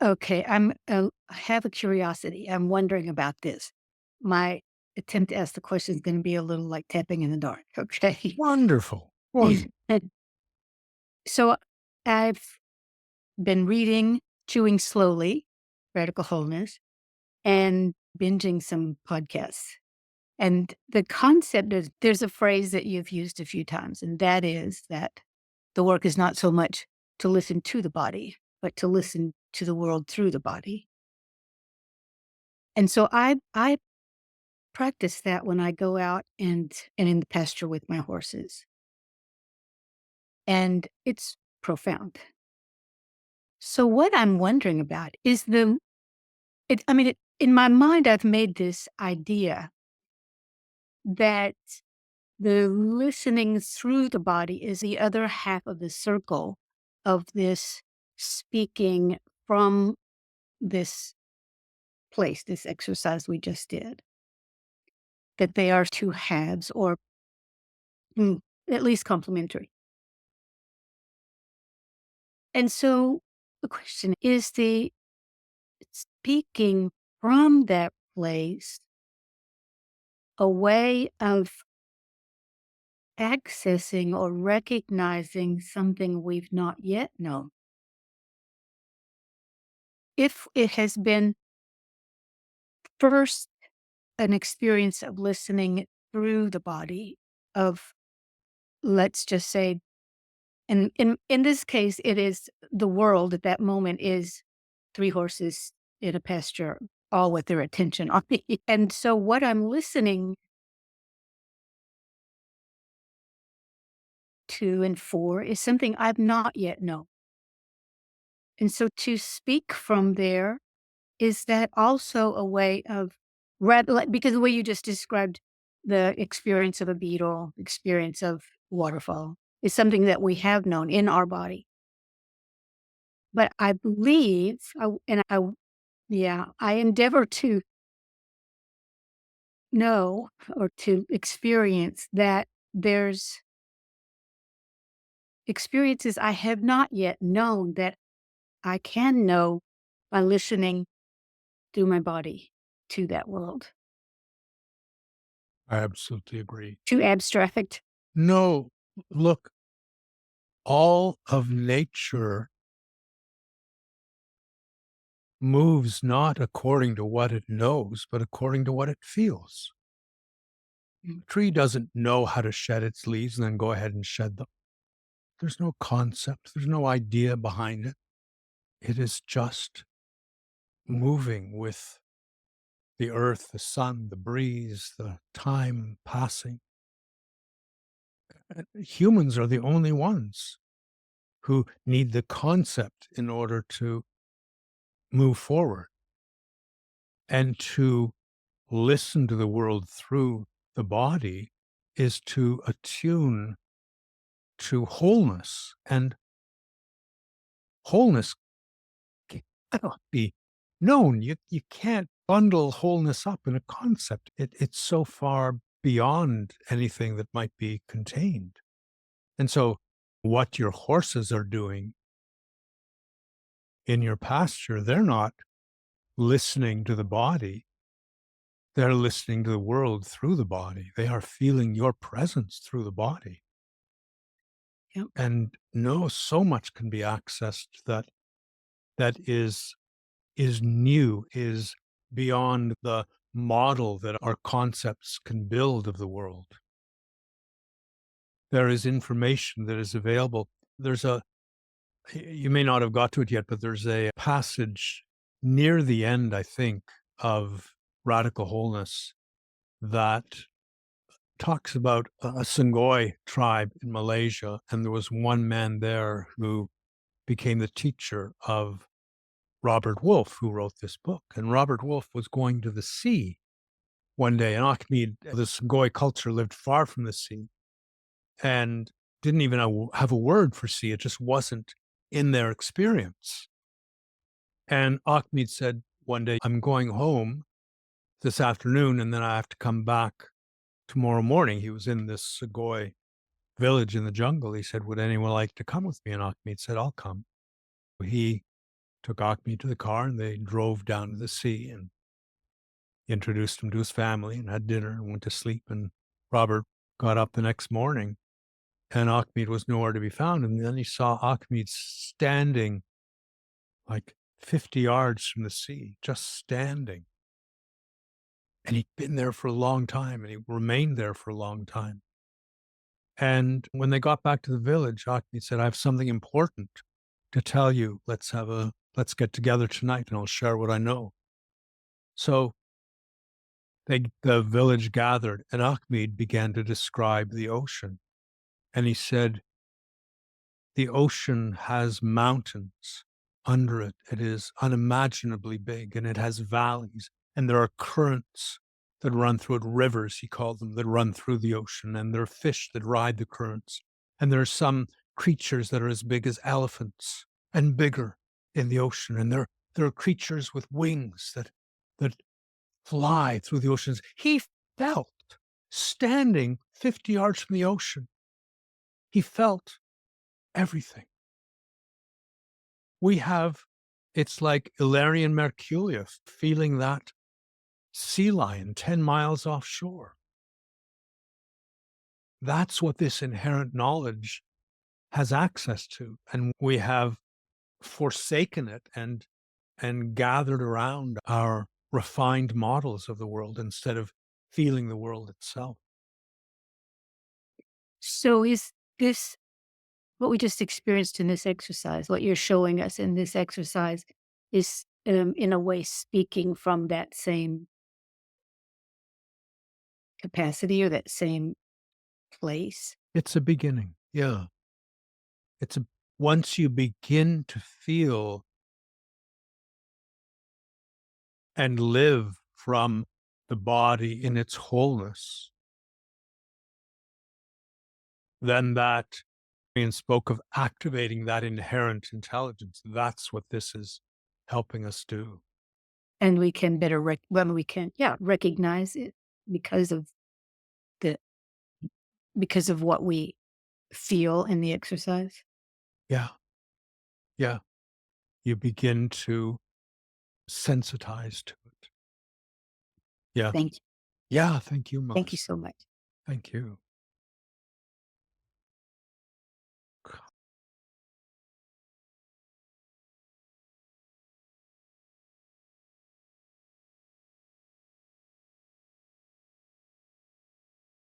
Okay, I have a curiosity. I'm wondering about this. My attempt to ask the question is going to be a little like tapping in the dark. Okay. Wonderful. Wonderful. So I've been reading Chewing Slowly, Radical Wholeness, and binging some podcasts. And the concept is there's a phrase that you've used a few times, and that is that the work is not so much to listen to the body, but to listen to the world through the body. And so I practice that when I go out and in the pasture with my horses, and it's profound. So what I'm wondering about is in my mind, I've made this idea that the listening through the body is the other half of the circle of this speaking from this place, this exercise we just did, that they are two halves or mm, at least complementary. And so the question is the speaking from that place a way of accessing or recognizing something we've not yet known. If it has been first an experience of listening through the body, of let's just say, and in this case, it is the world at that moment is three horses in a pasture, all with their attention on me. And so what I'm listening to and for is something I've not yet known. And so to speak from there, is that also a way of like, because the way you just described the experience of a beetle, experience of waterfall is something that we have known in our body. But I believe, yeah, I endeavor to know or to experience that there's experiences I have not yet known that I can know by listening through my body to that world. I absolutely agree. Too abstract. No, look, all of nature moves not according to what it knows, but according to what it feels. A tree doesn't know how to shed its leaves and then go ahead and shed them. There's no concept, there's no idea behind it. It is just moving with the earth, the sun, the breeze, the time passing. Humans are the only ones who need the concept in order to move forward and to listen to the world through the body is to attune to wholeness, and wholeness cannot be known. You can't bundle wholeness up in a concept. It's so far beyond anything that might be contained. And so what your horses are doing in your pasture, they're not listening to the body. They're listening to the world through the body. They are feeling your presence through the body. Yep. And no, so much can be accessed that is new, is beyond the model that our concepts can build of the world. There is information that is available. There's a you may not have got to it yet, but there's a passage near the end, I think, of Radical Wholeness that talks about a Sangoi tribe in Malaysia, and there was one man there who became the teacher of Robert Wolfe, who wrote this book. And Robert Wolfe was going to the sea one day, and Akhmed, the Sangoi culture lived far from the sea and didn't even have a word for sea. It just wasn't in their experience. And Ahmed said one day, I'm going home this afternoon and then I have to come back tomorrow morning. He was in this Sugoi village in the jungle. He said, would anyone like to come with me? And Ahmed said, I'll come. He took Acme to the car and they drove down to the sea and introduced him to his family and had dinner and went to sleep. And Robert got up the next morning and Achmed was nowhere to be found. And then he saw Achmed standing like 50 yards from the sea, just standing. And he'd been there for a long time and he remained there for a long time. And when they got back to the village, Achmed said, I have something important to tell you. Let's get together tonight and I'll share what I know. So the village gathered and Achmed began to describe the ocean. And he said, the ocean has mountains under it. It is unimaginably big and it has valleys and there are currents that run through it, rivers, he called them, that run through the ocean. And there are fish that ride the currents. And there are some creatures that are as big as elephants and bigger in the ocean. And there are creatures with wings that fly through the oceans. He felt standing 50 yards from the ocean. He felt everything. We have, it's like Ilarion Merculius feeling that sea lion 10 miles offshore. That's what this inherent knowledge has access to. And we have forsaken it and gathered around our refined models of the world instead of feeling the world itself. So is this what we just experienced in this exercise, what you're showing us in this exercise is, in a way, speaking from that same capacity or that same place? It's a beginning. Yeah. It's a, once you begin to feel and live from the body in its wholeness, then that and spoke of activating that inherent intelligence. That's what this is helping us do. And we can better when we can, yeah, recognize it because of the because of what we feel in the exercise. Yeah. Yeah. You begin to sensitize to it. Yeah. Thank you. Yeah. Thank you, Thank you Melissa. so much. Thank you.